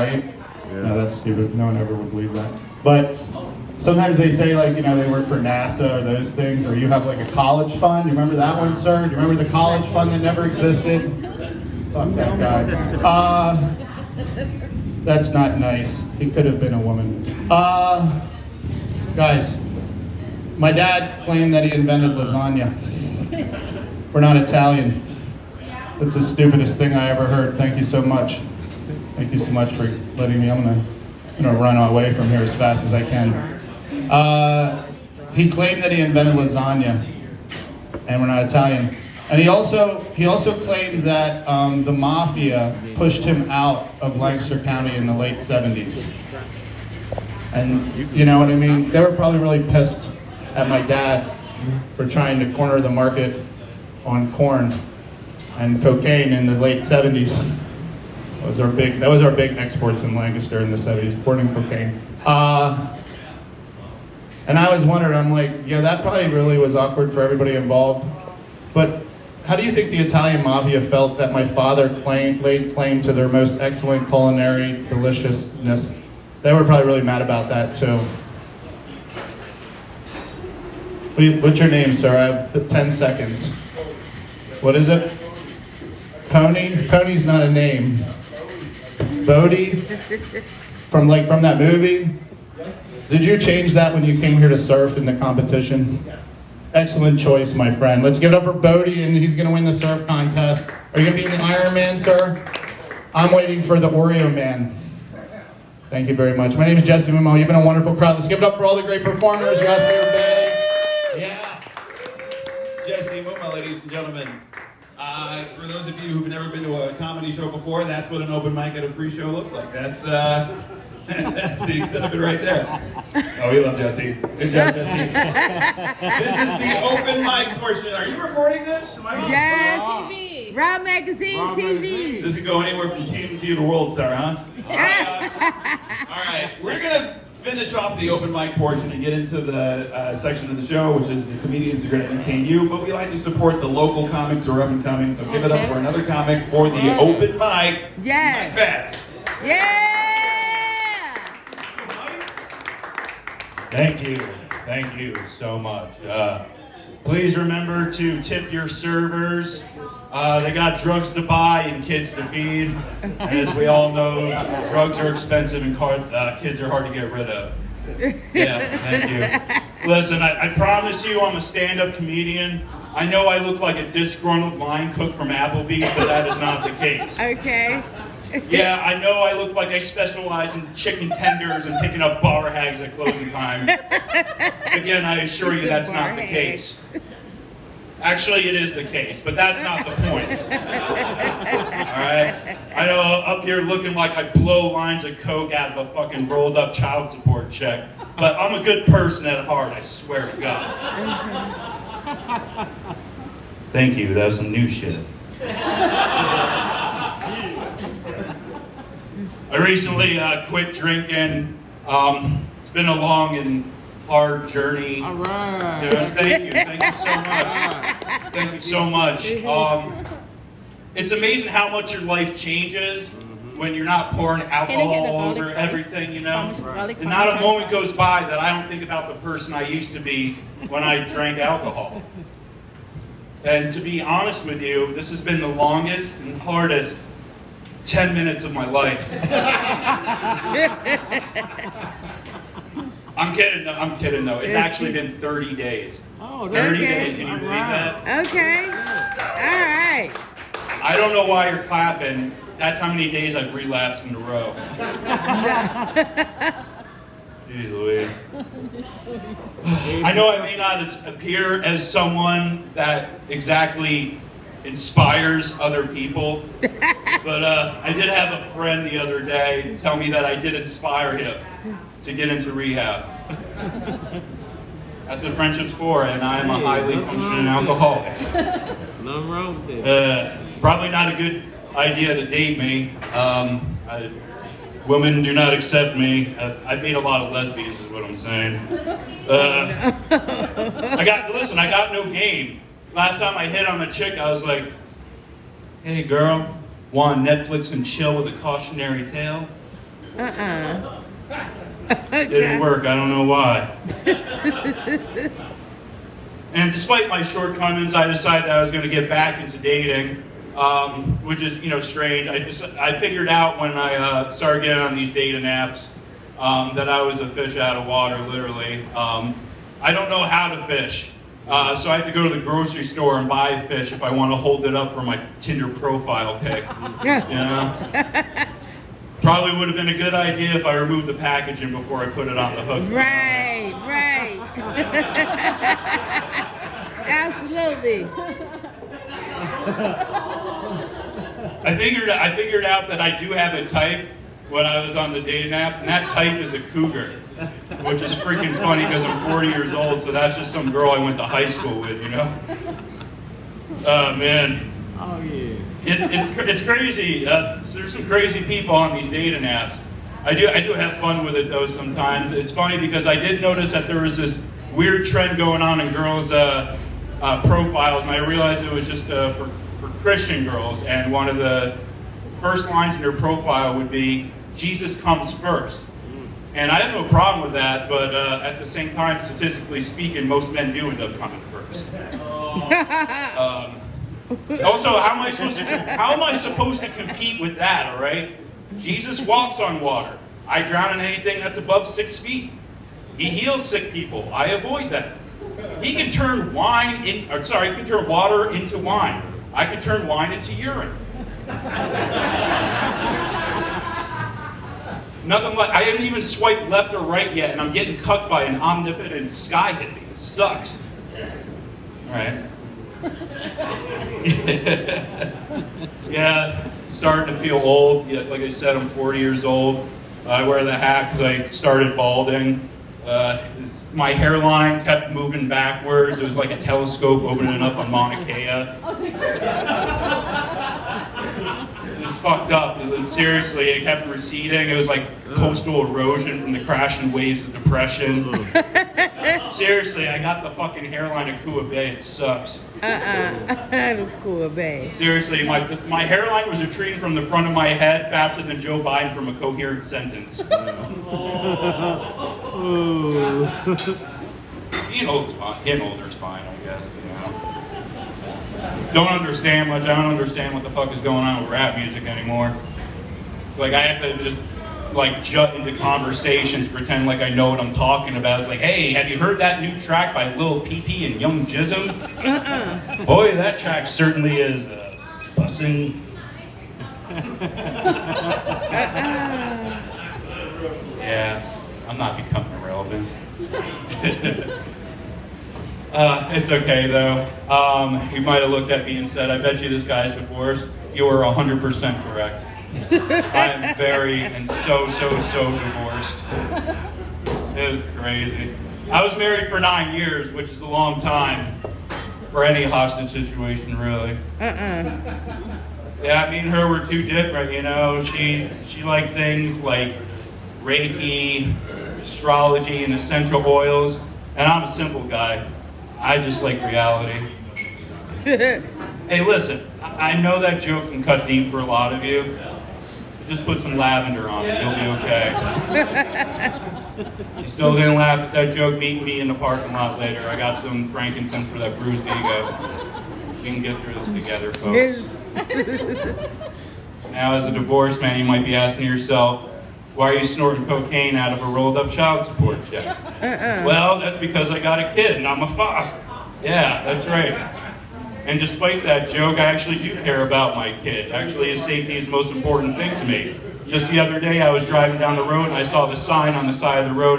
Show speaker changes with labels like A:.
A: right? No, that's stupid. No one ever would believe that. But sometimes they say, like, you know, they work for NASA or those things, or you have like a college fund. You remember that one, sir? Do you remember the college fund that never existed? Fuck that guy. That's not nice. He could have been a woman. Guys, my dad claimed that he invented lasagna. We're not Italian. That's the stupidest thing I ever heard. Thank you so much. Thank you so much for letting me. I'm gonna run away from here as fast as I can. He claimed that he invented lasagna, and we're not Italian. And he also claimed that the mafia pushed him out of Lancaster County in the late 70s. And you know what I mean? They were probably really pissed at my dad for trying to corner the market on corn and cocaine in the late 70s. That was our big exports in Lancaster in the 70s, corn and cocaine. And I always wondered, I'm like, yeah, that probably really was awkward for everybody involved. But how do you think the Italian mafia felt that my father laid claim to their most excellent culinary deliciousness? They were probably really mad about that too. What's your name, sir? I have 10 seconds. What is it? Pony? Pony's not a name. Bodie? From that movie? Did you change that when you came here to surf in the competition? Excellent choice, my friend. Let's give it up for Bodie, and he's gonna win the surf contest. Are you gonna be in the Iron Man, sir? I'm waiting for the Oreo Man. Thank you very much. My name is Jesse Momo. You've been a wonderful crowd. Let's give it up for all the great performers. You guys see your bag? Yeah.
B: Jesse Momo, ladies and gentlemen. For those of you who've never been to a comedy show before, that's what an open mic at a free show looks like. That's that's the extent of it right there. Oh, we love Jesse. Good job, Jesse. This is the open mic portion. Are you recording this?
C: Yes. TV. Raw Magazine TV.
B: This could go anywhere from TMZ to World Star, huh? All right, we're gonna finish off the open mic portion and get into the section of the show, which is the comedians who are going to entertain you. But we like to support the local comics who are up and coming, so give it up for another comic for the open mic.
C: Yes.
B: Mike Fats.
C: Yeah.
D: Thank you so much. Please remember to tip your servers. They got drugs to buy and kids to feed. And as we all know, drugs are expensive and kids are hard to get rid of. Yeah, thank you. Listen, I promise you I'm a stand-up comedian. I know I look like a disgruntled line cook from Applebee's, but that is not the case.
C: Okay.
D: Yeah, I know I look like I specialize in chicken tenders and picking up bar hags at closing time. Again, I assure you that's not the case. Actually, it is the case, but that's not the point. All right? I know up here looking like I blow lines of coke out of a fucking rolled up child support check, but I'm a good person at heart, I swear to God. Thank you, that's some new shit. I recently quit drinking. It's been a long and hard journey.
E: All right.
D: Yeah, thank you so much. Thank you so much. It's amazing how much your life changes when you're not pouring alcohol over everything, you know? And not a moment goes by that I don't think about the person I used to be when I drank alcohol. And to be honest with you, this has been the longest and hardest 10 minutes of my life. I'm kidding though. It's actually been 30 days.
E: Oh,
D: 30
C: okay.
D: days, can you believe that?
C: Okay. All right.
D: I don't know why you're clapping. That's how many days I've relapsed in a row. Jeez Louise. I know I may not appear as someone that exactly inspires other people, but I did have a friend the other day tell me that I did inspire him to get into rehab. That's what friendship's for, and I am a highly functioning alcoholic.
E: Nothing wrong with it.
D: Probably not a good idea to date me. Women do not accept me. I've made a lot of lesbians, is what I'm saying. I got no game. Last time I hit on a chick, I was like, "Hey girl, want Netflix and chill with a cautionary tale?" It didn't work. I don't know why. And despite my shortcomings, I decided I was going to get back into dating, which is, strange. I figured out when I started getting on these dating apps that I was a fish out of water, literally. I don't know how to fish, so I have to go to the grocery store and buy a fish if I want to hold it up for my Tinder profile pic. Probably would have been a good idea if I removed the packaging before I put it on the hook.
C: Right. Absolutely.
D: I figured out that I do have a type when I was on the dating apps, and that type is a cougar, which is freaking funny because I'm 40 years old, so that's just some girl I went to high school with, Oh, man.
E: Oh, yeah.
D: It's crazy. There's some crazy people on these dating apps. I do have fun with it though sometimes. It's funny because I did notice that there was this weird trend going on in girls' profiles, and I realized it was just for Christian girls. And one of the first lines in their profile would be, "Jesus comes first." And I have no problem with that, but at the same time, statistically speaking, most men do end up coming first. Also, how am I supposed to compete with that, all right? Jesus walks on water. I drown in anything that's above 6 feet. He heals sick people. I avoid that. He can turn he can turn water into wine. I can turn wine into urine. Nothing like, I haven't even swiped left or right yet, and I'm getting cucked by an omnipotent sky hippie. It sucks. All right. Yeah, starting to feel old. Yeah, like I said, I'm 40 years old. I wear the hat because I started balding. My hairline kept moving backwards. It was like a telescope opening up on Mauna Kea. It was fucked up. Seriously, it kept receding. It was like coastal erosion from the crashing waves of depression. Seriously, I got the fucking hairline of Kua Bay. It sucks.
C: Kua Bay.
D: Seriously, my hairline was retreating from the front of my head faster than Joe Biden from a coherent sentence. Getting older's fine, I guess. Don't understand much. I don't understand what the fuck is going on with rap music anymore. It's like I have to just jut into conversations, pretend like I know what I'm talking about. It's like, hey, have you heard that new track by Lil Peep and Young Jism? Boy, that track certainly is bussin'. Yeah, I'm not becoming irrelevant. It's okay though. You might have looked at me and said, I bet you this guy's divorced. You are 100% correct. I'm very and so divorced. It was crazy. I was married for 9 years, which is a long time for any hostage situation, really. Yeah, me and her were too different, She liked things like Reiki, astrology, and essential oils, and I'm a simple guy. I just like reality. Hey, listen, I know that joke can cut deep for a lot of you. Just put some lavender on it, you'll be okay. You still didn't laugh at that joke? Meet me in the parking lot later. I got some frankincense for that bruised ego. We can get through this together, folks. Now, as a divorced man, you might be asking yourself, why are you snorting cocaine out of a rolled up child support check? Well, that's because I got a kid and I'm a father. Yeah, that's right. And despite that joke, I actually do care about my kid. Actually, his safety is the most important thing to me. Just the other day, I was driving down the road and I saw the sign on the side of the road